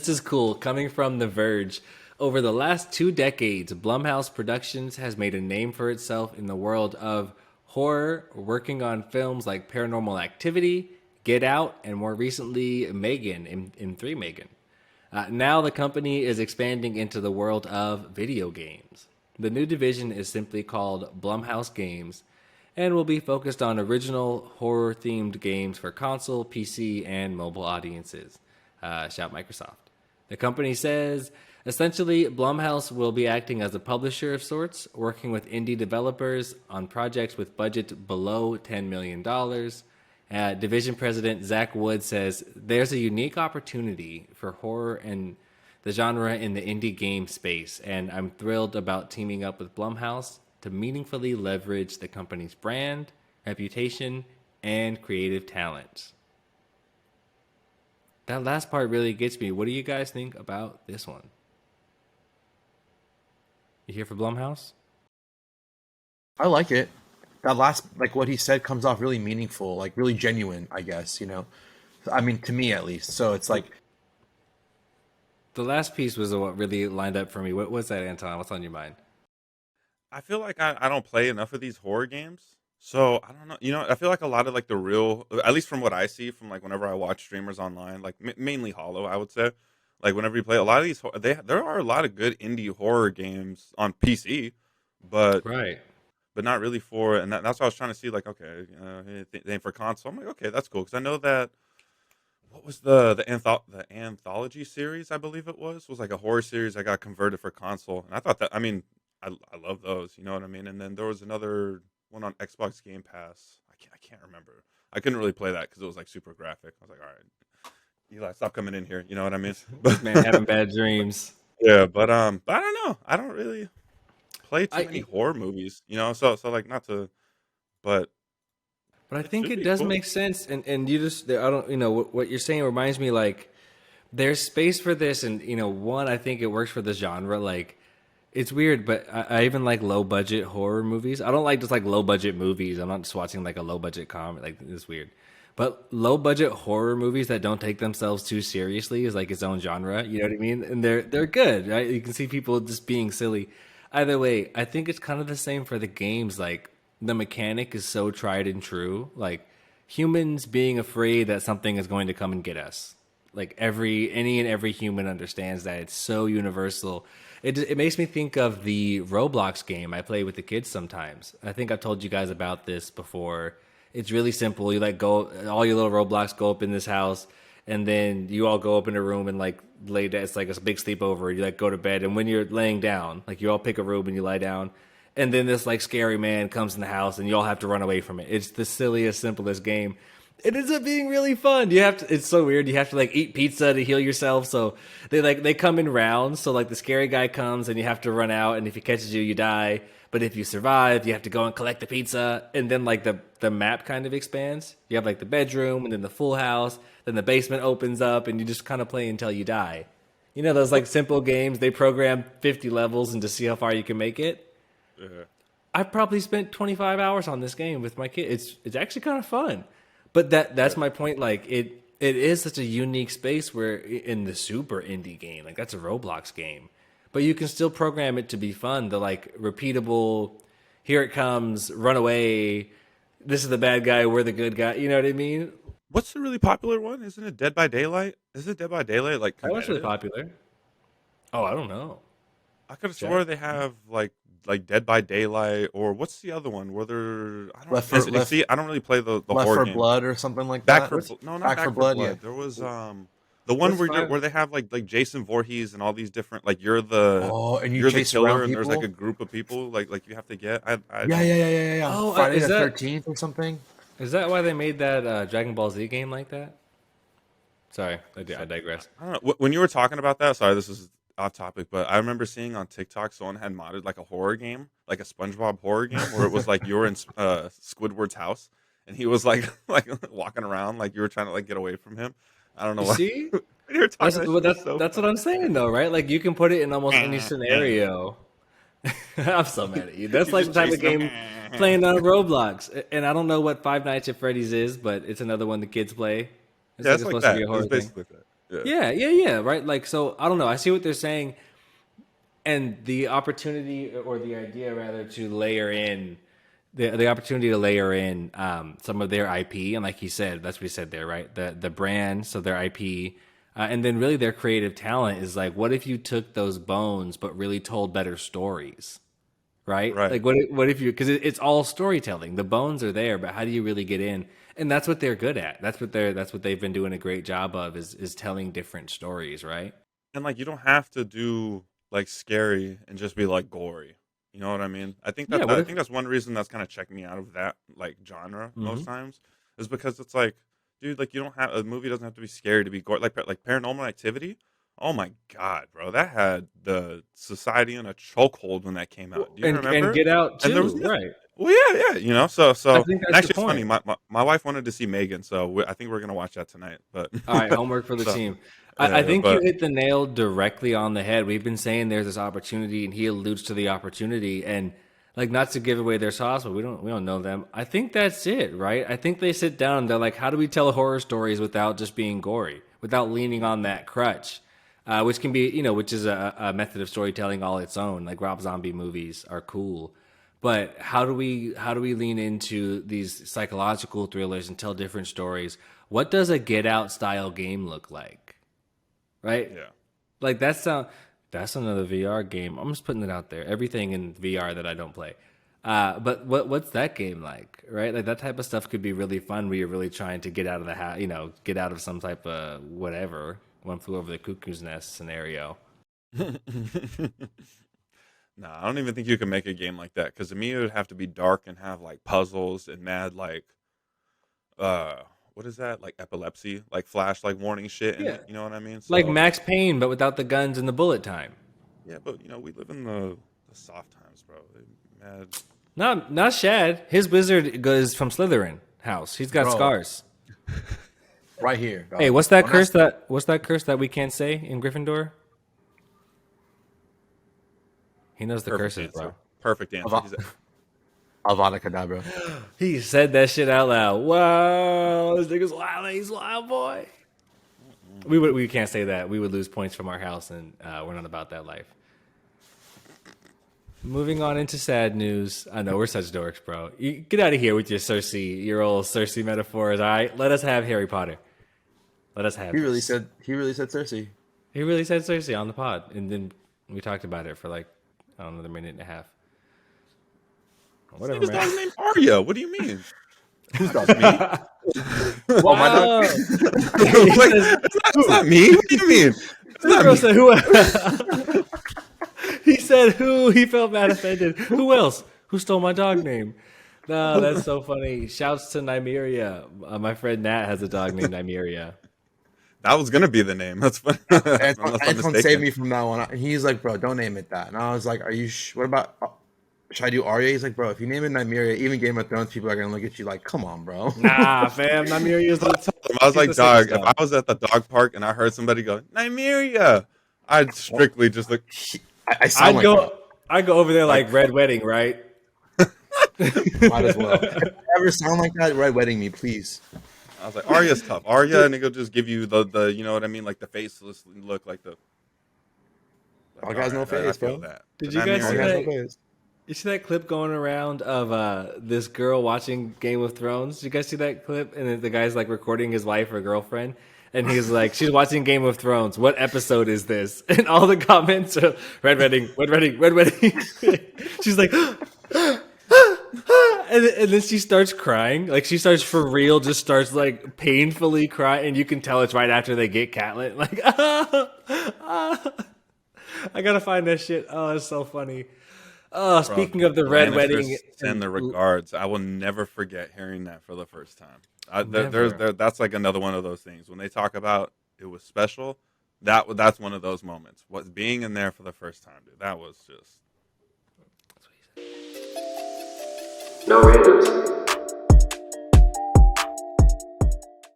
This is cool. Coming from The Verge, over the last 2 decades, Blumhouse Productions has made a name for itself in the world of horror, working on films like Paranormal Activity, Get Out, and more recently, Megan in 3 Megan. Now the company is expanding into the world of video games. The new division is simply called Blumhouse Games and will be focused on original horror themed games for console, PC, and mobile audiences. Shout Microsoft. The company says essentially Blumhouse will be acting as a publisher of sorts, working with indie developers on projects with budget below $10 million. Division President Zach Wood says there's a unique opportunity for horror and the genre in the indie game space, and I'm thrilled about teaming up with Blumhouse to meaningfully leverage the company's brand, reputation, and creative talent. That last part really gets me. What do you guys think about this one? You here for Blumhouse? I like it. That last, like what he said, comes off really meaningful, like really genuine, I guess, you know? I mean, to me at least. So it's like, The last piece was what really lined up for me. What was that, Anton? What's on your mind? I feel like I don't play enough of these horror games. So I don't know. I feel like a lot of like the real, at least from what I see from like whenever I watch streamers online, like mainly Hollow, I would say, like whenever you play a lot of these, there are a lot of good indie horror games on PC, but Right. not really for, and that's what I was trying to see. Like, okay, they ain't for console. I'm like, okay, that's cool because I know that what was the anthology series, I believe it was like a horror series that got converted for console, and I thought that, I mean, I love those, you know what I mean. And then there was another one on Xbox Game Pass. I can't remember. I couldn't really play that because it was like super graphic. I was like, all right, Eli, stop coming in here. You know what I mean? This man having bad dreams. Yeah, but I don't know. I don't really play too many I horror movies, so like not to, but But I it think should it be does cool. make sense, and you just I don't what you're saying reminds me like there's space for this, and one I think it works for the genre. Like it's weird, but I even like low budget horror movies. I don't like just like low budget movies. I'm not just watching like a low budget comedy. Like it's weird, but low budget horror movies that don't take themselves too seriously is like its own genre. You know what I mean? And they're good, right? You can see people just being silly. Either way, I think it's kind of the same for the games. Like the mechanic is so tried and true. Like humans being afraid that something is going to come and get us. Like any and every human understands that. It's so universal. It makes me think of the Roblox game I play with the kids sometimes. I think I've told you guys about this before. It's really simple. You like go all your little Roblox go up in this house, and then you all go up in a room and like lay down. It's like a big sleepover. You like go to bed, and when you're laying down, like you all pick a room and you lie down, and then this like scary man comes in the house, and you all have to run away from it. It's the silliest, simplest game. It ends up being really fun. You have to. It's so weird. You have to like eat pizza to heal yourself. So they come in rounds. So like the scary guy comes and you have to run out, and if he catches you, you die. But if you survive, you have to go and collect the pizza, and then like the map kind of expands. You have like the bedroom, and then the full house. Then the basement opens up, and you just kind of play until you die. You know those like simple games. They program 50 levels and to see how far you can make it. Yeah. I probably spent 25 hours on this game with my kid. It's actually kind of fun. But that's my point. Like it is such a unique space where in the super indie game, like that's a Roblox game, but you can still program it to be fun. The like repeatable, here it comes, run away. This is the bad guy. We're the good guy. You know what I mean? What's the really popular one? Isn't it Dead by Daylight? Is it Dead by Daylight like That was really competitive? popular. Oh, I don't know. I could have Jack. swore they have like Dead by Daylight, or what's the other one? Where they're, I don't Left for left see. I don't really play the Left horror for games. Blood or something like Back that. for What's no, not Back for Back for Blood, yeah. Blood. There was the one what's five? where they have like Jason Voorhees and all these different, like Oh, and you you're the chase killer around and there's like people. a group of people like you have to get. I Yeah, don't. yeah, yeah, yeah, yeah, yeah. Oh, Friday the 13th or something. is that why they made that Dragon Ball Z game like that? Sorry, I So, digress. I don't know. When you were talking about that, sorry, this is off topic, but I remember seeing on TikTok someone had modded like a horror game, like a SpongeBob horror game, where it was like you were in Squidward's house, and he was like like walking around like you were trying to like get away from him. I don't know You why. see? When you were That's talking, that what shit was that's so that's what I'm saying though, right? Like you can put it in almost any funny. scenario. I'm so mad at you. That's You're like the just type of chasing game them. playing on Roblox. And I don't know what Five Nights at Freddy's is, but it's another one the kids play. It's Yeah, like it's it's like supposed to be that. a It's horror thing. basically that. Yeah. Yeah. Right. Like, so I don't know. I see what they're saying, and the opportunity or the idea rather to layer in the opportunity to layer in some of their IP, and like you said, that's what he said there, right? The brand, so their IP, and then really their creative talent is like, what if you took those bones but really told better stories, right? Right. Like what if you, because it's all storytelling. The bones are there, but how do you really get in? And that's what they're good at. That's what they've been doing a great job of is telling different stories, right? And like you don't have to do like scary and just be like gory. You know what I mean? Yeah. I What if? think that's one reason that's kind of checked me out of that like genre Hmm. most times is because it's like, dude, like you don't have a movie doesn't have to be scary to be gory. Like Paranormal Activity. Oh my god, bro, that had the society in a chokehold when that came out. Do you And remember? Get Out And there was too, right? well, yeah, you know. I So think and that's the actually, it's funny. point. My wife wanted to see Megan, so I think we're gonna watch that tonight. But All right, homework for the so team. I yeah, think you but hit the nail directly on the head. We've been saying there's this opportunity, and he alludes to the opportunity, and like not to give away their sauce, but we don't know them. I think that's it, right? I think they sit down and they're like, how do we tell horror stories without just being gory, without leaning on that crutch, which can be which is a method of storytelling all its own. Like Rob Zombie movies are cool, but how do we lean into these psychological thrillers and tell different stories? What does a Get Out style game look like? Right? yeah. Like that's another VR game. I'm just putting it out there. Everything in VR that I don't play. But what's that game like? Right? Like that type of stuff could be really fun where you're really trying to get out of the house, get out of some type of whatever, one flew over the cuckoo's nest scenario. Nah, I don't even think you can make a game like that because to me it would have to be dark and have like puzzles and mad like uh what is that like epilepsy like flash like warning shit in Yeah. it. You know what I mean? Like So Max Payne, but without the guns and the bullet time. yeah, but we live in the soft times, bro. Mad. Not Shad. His wizard goes from Slytherin house. He's got Bro, scars. right here, Hey, dog. what's that Don't curse ask. that we can't say in Gryffindor? He knows the Perfect curses, answer. bro. Perfect answer. He's Avada Kedavra. He said that shit out loud. Wow, this nigga's wild. He's wild, boy. We can't say that. We would lose points from our house, and we're not about that life. Moving on into sad news. I know we're such dorks, bro. You get out of here with your old Cersei metaphors. All right, let us have Harry Potter. Let us have He really this. said. He really said Cersei. He really said Cersei on the pod, and then we talked about it for like I don't know, a minute and a half. this Whatever, nigga's man. dog's name Arya. What do you mean? Who's dog? Me? Oh, my dog. Wow. Like, it's not me. What do you mean? It's This not girl me. said who? He said who? He felt bad offended. Who else? Who stole my dog name? No, that's so funny. Shouts to Nymeria. My friend Nat has a dog named Nymeria. That was gonna be the name. That's funny. Unless I'm Antoine saved mistaken. me from that one. And he's like, bro, don't name it that. And I was like, are you? What about? Should I do Arya? He's like, bro, if you name it Nymeria, even Game of Thrones people are gonna look at you like, come on, bro. Nah, fam. Nymeria's the I was she's like, the sickest dog, if dog. I was at the dog park and I heard somebody go, Nymeria, I'd strictly just look, I sound like that. I'd go over there like Red Wedding, right? Might as well. If you ever sound like that, Red Wedding me, please. I was like, Arya's tough. Arya, and he'll just give you the you know what I mean? Like the faceless look, like the. Dog has no I face, feel bro. that. Did But you guys Dog see Nymeria- has that? no face. You see that clip going around of this girl watching Game of Thrones? Did you guys see that clip? And then the guy's like recording his wife or girlfriend, and he's like, "She's watching Game of Thrones. What episode is this?" And all the comments are Red Wedding, Red Wedding, Red Wedding. She's like, and then she starts crying. Like she starts for real, just starts like painfully crying, and you can tell it's right after they get Catelyn. Like, I gotta find that shit. Oh, it's so funny. Oh, Bro, speaking of the the Red Lannisters Wedding, send their regards. I will never forget hearing that for the first time. Never. That's like another one of those things when they talk about it was special. That's one of those moments. What being in there for the first time, dude. That was just. No randoms.